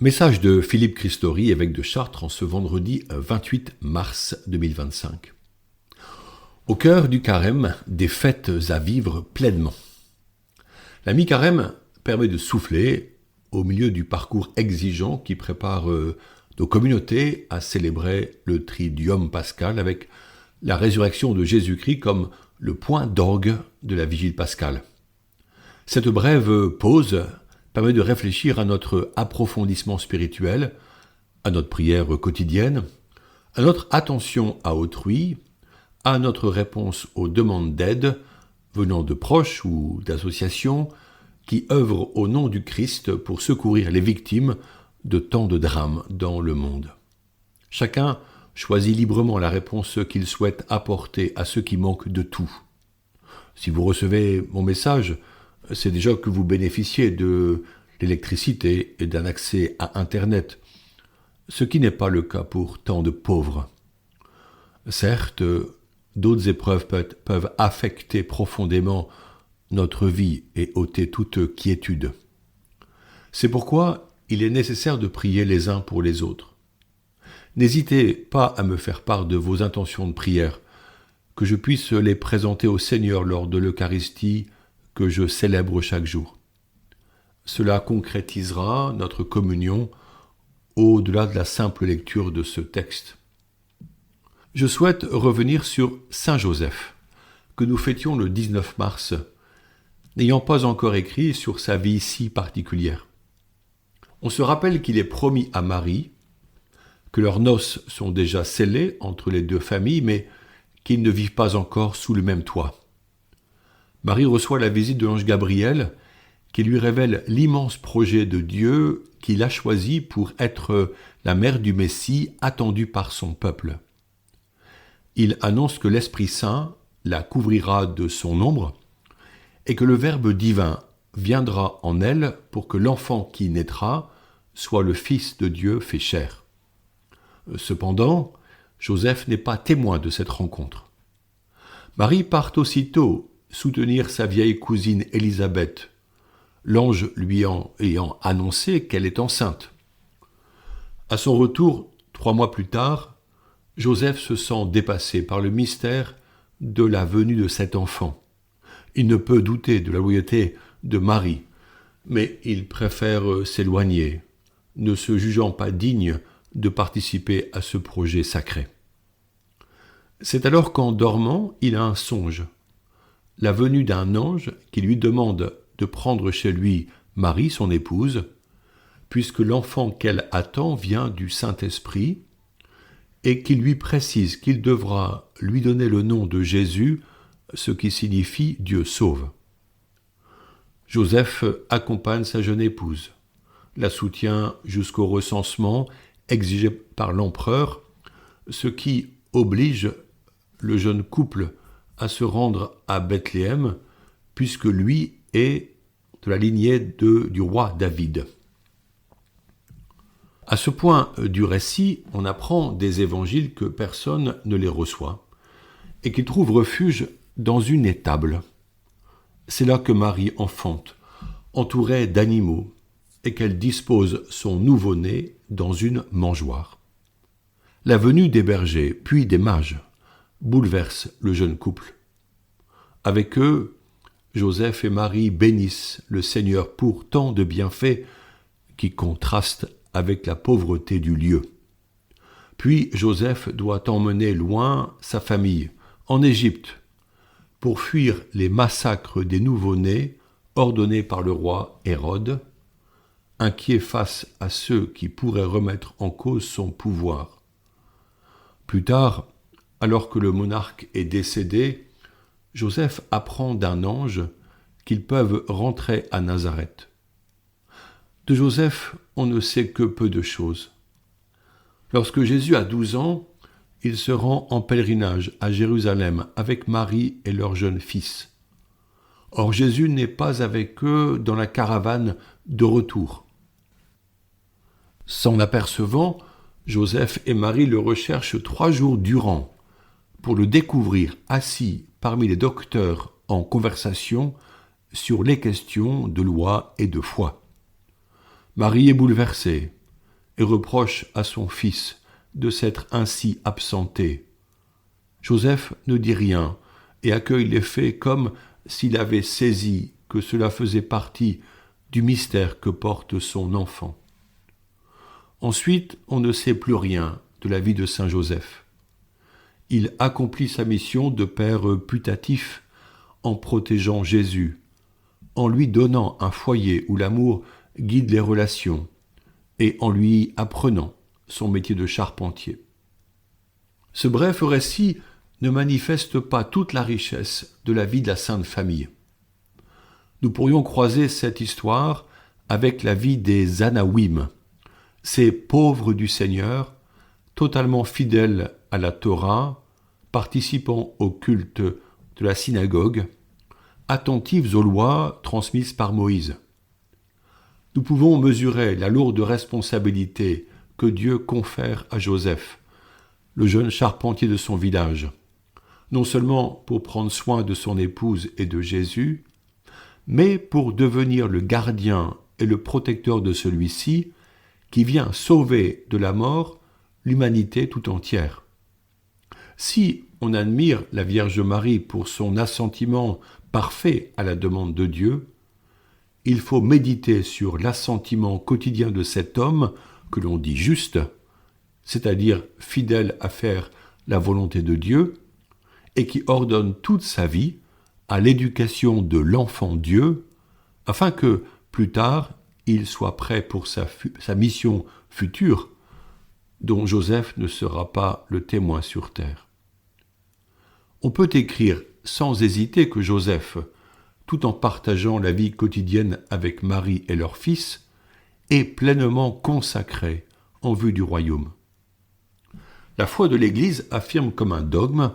Message de Philippe Christori, évêque de Chartres, en ce vendredi 28 mars 2025. Au cœur du carême, des fêtes à vivre pleinement. La mi-carême permet de souffler au milieu du parcours exigeant qui prépare nos communautés à célébrer le Triduum pascal avec la résurrection de Jésus-Christ comme le point d'orgue de la vigile pascale. Cette brève pause permet de réfléchir à notre approfondissement spirituel, à notre prière quotidienne, à notre attention à autrui, à notre réponse aux demandes d'aide venant de proches ou d'associations qui œuvrent au nom du Christ pour secourir les victimes de tant de drames dans le monde. Chacun choisit librement la réponse qu'il souhaite apporter à ceux qui manquent de tout. Si vous recevez mon message, c'est déjà que vous bénéficiez de l'électricité et d'un accès à Internet, ce qui n'est pas le cas pour tant de pauvres. Certes, d'autres épreuves peuvent affecter profondément notre vie et ôter toute quiétude. C'est pourquoi il est nécessaire de prier les uns pour les autres. N'hésitez pas à me faire part de vos intentions de prière, que je puisse les présenter au Seigneur lors de l'Eucharistie que je célèbre chaque jour. Cela concrétisera notre communion au-delà de la simple lecture de ce texte. Je souhaite revenir sur Saint Joseph, que nous fêtions le 19 mars, n'ayant pas encore écrit sur sa vie si particulière. On se rappelle qu'il est promis à Marie, que leurs noces sont déjà scellées entre les deux familles, mais qu'ils ne vivent pas encore sous le même toit. Marie reçoit la visite de l'ange Gabriel, qui lui révèle l'immense projet de Dieu qu'il a choisi pour être la mère du Messie attendue par son peuple. Il annonce que l'Esprit Saint la couvrira de son ombre et que le Verbe divin viendra en elle pour que l'enfant qui naîtra soit le Fils de Dieu fait chair. Cependant, Joseph n'est pas témoin de cette rencontre. Marie part aussitôt soutenir sa vieille cousine Élisabeth, l'ange lui ayant annoncé qu'elle est enceinte. À son retour, 3 mois plus tard, Joseph se sent dépassé par le mystère de la venue de cet enfant. Il ne peut douter de la loyauté de Marie, mais il préfère s'éloigner, ne se jugeant pas digne de participer à ce projet sacré. C'est alors qu'en dormant, il a un songe. La venue d'un ange qui lui demande de prendre chez lui Marie, son épouse, puisque l'enfant qu'elle attend vient du Saint-Esprit, et qui lui précise qu'il devra lui donner le nom de Jésus, ce qui signifie Dieu sauve. Joseph accompagne sa jeune épouse, la soutient jusqu'au recensement exigé par l'empereur, ce qui oblige le jeune couple à se rendre à Bethléem, puisque lui est de la lignée du roi David. À ce point du récit, on apprend des évangiles que personne ne les reçoit et qu'ils trouvent refuge dans une étable. C'est là que Marie enfante, entourée d'animaux, et qu'elle dispose son nouveau-né dans une mangeoire. La venue des bergers, puis des mages, bouleverse le jeune couple. Avec eux, Joseph et Marie bénissent le Seigneur pour tant de bienfaits qui contrastent avec la pauvreté du lieu. Puis Joseph doit emmener loin sa famille, en Égypte, pour fuir les massacres des nouveau-nés ordonnés par le roi Hérode, inquiet face à ceux qui pourraient remettre en cause son pouvoir. Plus tard, alors que le monarque est décédé, Joseph apprend d'un ange qu'ils peuvent rentrer à Nazareth. De Joseph, on ne sait que peu de choses. Lorsque Jésus a 12 ans, il se rend en pèlerinage à Jérusalem avec Marie et leur jeune fils. Or Jésus n'est pas avec eux dans la caravane de retour. S'en apercevant, Joseph et Marie le recherchent 3 jours durant pour le découvrir assis parmi les docteurs en conversation sur les questions de loi et de foi. Marie est bouleversée, et reproche à son fils de s'être ainsi absenté. Joseph ne dit rien et accueille les faits comme s'il avait saisi que cela faisait partie du mystère que porte son enfant. Ensuite, on ne sait plus rien de la vie de saint Joseph. Il accomplit sa mission de père putatif en protégeant Jésus, en lui donnant un foyer où l'amour guide les relations et en lui apprenant son métier de charpentier. Ce bref récit ne manifeste pas toute la richesse de la vie de la Sainte Famille. Nous pourrions croiser cette histoire avec la vie des Anawim, ces pauvres du Seigneur, totalement fidèles à la Torah, participant au culte de la synagogue, attentives aux lois transmises par Moïse. Nous pouvons mesurer la lourde responsabilité que Dieu confère à Joseph, le jeune charpentier de son village, non seulement pour prendre soin de son épouse et de Jésus, mais pour devenir le gardien et le protecteur de celui-ci qui vient sauver de la mort l'humanité tout entière. Si on admire la Vierge Marie pour son assentiment parfait à la demande de Dieu, il faut méditer sur l'assentiment quotidien de cet homme que l'on dit juste, c'est-à-dire fidèle à faire la volonté de Dieu, et qui ordonne toute sa vie à l'éducation de l'enfant Dieu, afin que, plus tard, il soit prêt pour sa mission future, dont Joseph ne sera pas le témoin sur terre. On peut écrire sans hésiter que Joseph, tout en partageant la vie quotidienne avec Marie et leur fils, est pleinement consacré en vue du royaume. La foi de l'Église affirme comme un dogme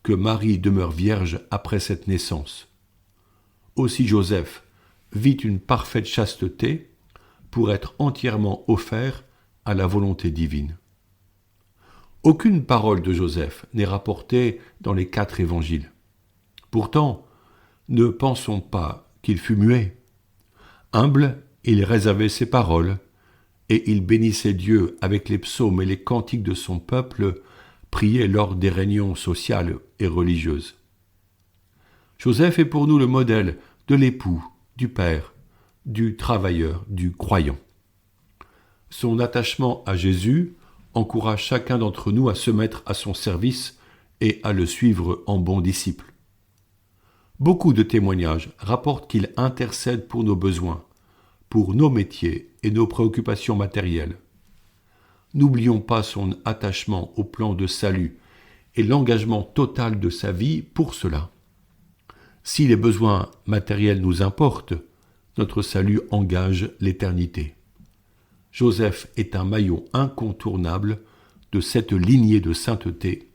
que Marie demeure vierge après cette naissance. Aussi Joseph vit une parfaite chasteté pour être entièrement offert à la volonté divine. Aucune parole de Joseph n'est rapportée dans les 4 évangiles. Pourtant, ne pensons pas qu'il fut muet. Humble, il réservait ses paroles, et il bénissait Dieu avec les psaumes et les cantiques de son peuple priés lors des réunions sociales et religieuses. Joseph est pour nous le modèle de l'époux, du père, du travailleur, du croyant. Son attachement à Jésus encourage chacun d'entre nous à se mettre à son service et à le suivre en bon disciple. Beaucoup de témoignages rapportent qu'il intercède pour nos besoins, pour nos métiers et nos préoccupations matérielles. N'oublions pas son attachement au plan de salut et l'engagement total de sa vie pour cela. Si les besoins matériels nous importent, notre salut engage l'éternité. Joseph est un maillon incontournable de cette lignée de sainteté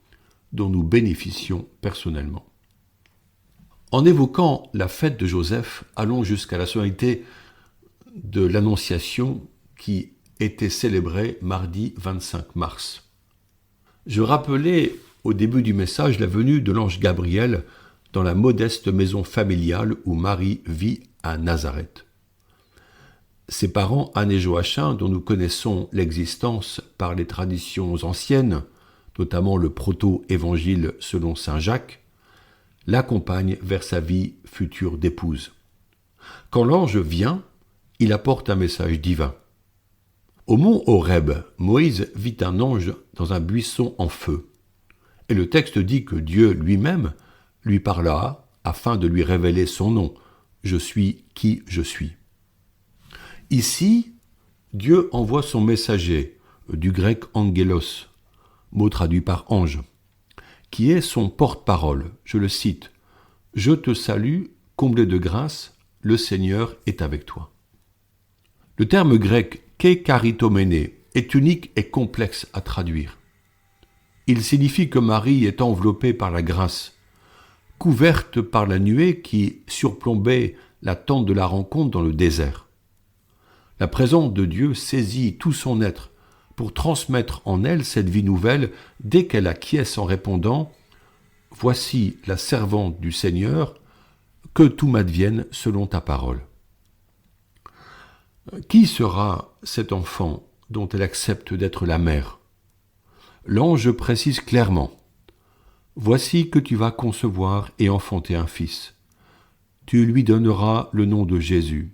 dont nous bénéficions personnellement. En évoquant la fête de Joseph, allons jusqu'à la solennité de l'Annonciation qui était célébrée mardi 25 mars. Je rappelais au début du message la venue de l'ange Gabriel dans la modeste maison familiale où Marie vit à Nazareth. Ses parents, Anne et Joachim, dont nous connaissons l'existence par les traditions anciennes, notamment le proto-évangile selon saint Jacques, l'accompagnent vers sa vie future d'épouse. Quand l'ange vient, il apporte un message divin. Au mont Horeb, Moïse vit un ange dans un buisson en feu. Et le texte dit que Dieu lui-même lui parla afin de lui révéler son nom. Je suis qui je suis. Ici, Dieu envoie son messager, du grec angelos, mot traduit par ange, qui est son porte-parole. Je le cite. « Je te salue, comblé de grâce, le Seigneur est avec toi. » Le terme grec « kekaritomene » est unique et complexe à traduire. Il signifie que Marie est enveloppée par la grâce, couverte par la nuée qui surplombait la tente de la rencontre dans le désert. La présence de Dieu saisit tout son être pour transmettre en elle cette vie nouvelle dès qu'elle acquiesce en répondant « Voici la servante du Seigneur, que tout m'advienne selon ta parole. » Qui sera cet enfant dont elle accepte d'être la mère. L'ange précise clairement « Voici que tu vas concevoir et enfanter un fils. Tu lui donneras le nom de Jésus.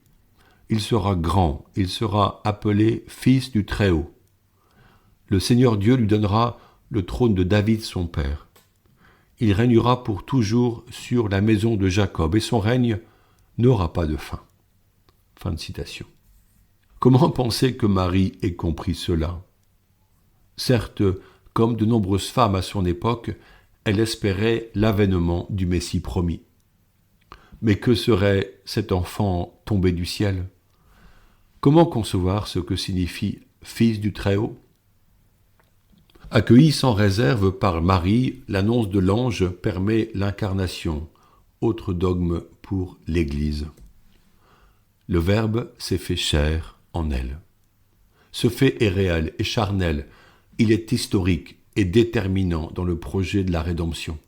Il sera grand, il sera appelé Fils du Très-Haut. Le Seigneur Dieu lui donnera le trône de David son père. Il régnera pour toujours sur la maison de Jacob, et son règne n'aura pas de fin. » Fin de citation. Comment penser que Marie ait compris cela ? Certes, comme de nombreuses femmes à son époque, elle espérait l'avènement du Messie promis. Mais que serait cet enfant tombé du ciel ? Comment concevoir ce que signifie « Fils du Très-Haut » ? Accueillie sans réserve par Marie, l'annonce de l'ange permet l'incarnation, autre dogme pour l'Église. Le Verbe s'est fait chair en elle. Ce fait est réel et charnel, il est historique et déterminant dans le projet de la rédemption.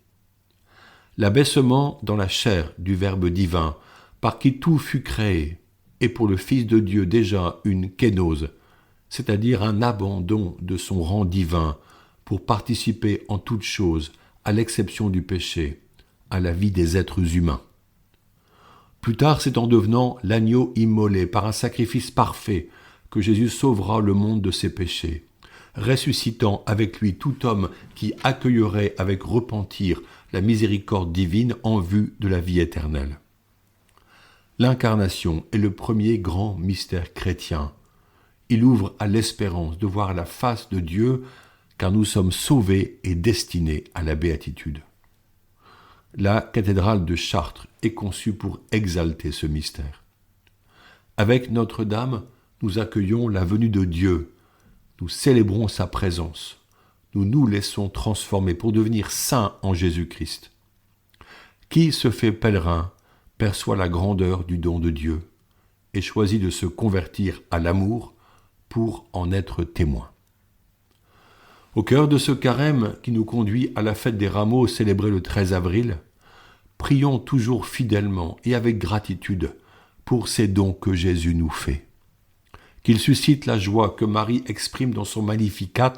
L'abaissement dans la chair du Verbe divin, par qui tout fut créé, est pour le Fils de Dieu déjà une kénose, c'est-à-dire un abandon de son rang divin pour participer en toutes choses, à l'exception du péché, à la vie des êtres humains. Plus tard, c'est en devenant l'agneau immolé par un sacrifice parfait que Jésus sauvera le monde de ses péchés, ressuscitant avec lui tout homme qui accueillerait avec repentir la miséricorde divine en vue de la vie éternelle. L'incarnation est le premier grand mystère chrétien. Il ouvre à l'espérance de voir la face de Dieu, car nous sommes sauvés et destinés à la béatitude. La cathédrale de Chartres est conçue pour exalter ce mystère. Avec Notre-Dame, nous accueillons la venue de Dieu, nous célébrons sa présence, nous nous laissons transformer pour devenir saints en Jésus-Christ. Qui se fait pèlerin perçoit la grandeur du don de Dieu et choisit de se convertir à l'amour pour en être témoin. Au cœur de ce carême qui nous conduit à la fête des Rameaux célébrée le 13 avril, prions toujours fidèlement et avec gratitude pour ces dons que Jésus nous fait. Qu'il suscite la joie que Marie exprime dans son Magnificat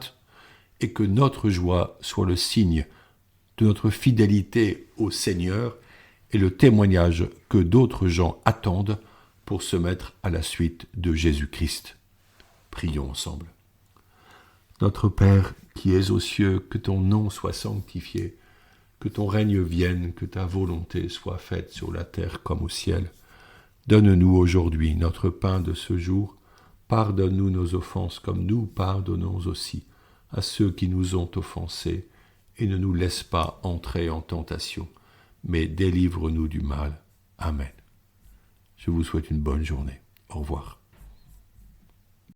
et que notre joie soit le signe de notre fidélité au Seigneur et le témoignage que d'autres gens attendent pour se mettre à la suite de Jésus-Christ. Prions ensemble. Notre Père qui es aux cieux, que ton nom soit sanctifié, que ton règne vienne, que ta volonté soit faite sur la terre comme au ciel. Donne-nous aujourd'hui notre pain de ce jour. Pardonne-nous nos offenses comme nous pardonnons aussi à ceux qui nous ont offensés, et ne nous laisse pas entrer en tentation, mais délivre-nous du mal. Amen. Je vous souhaite une bonne journée. Au revoir.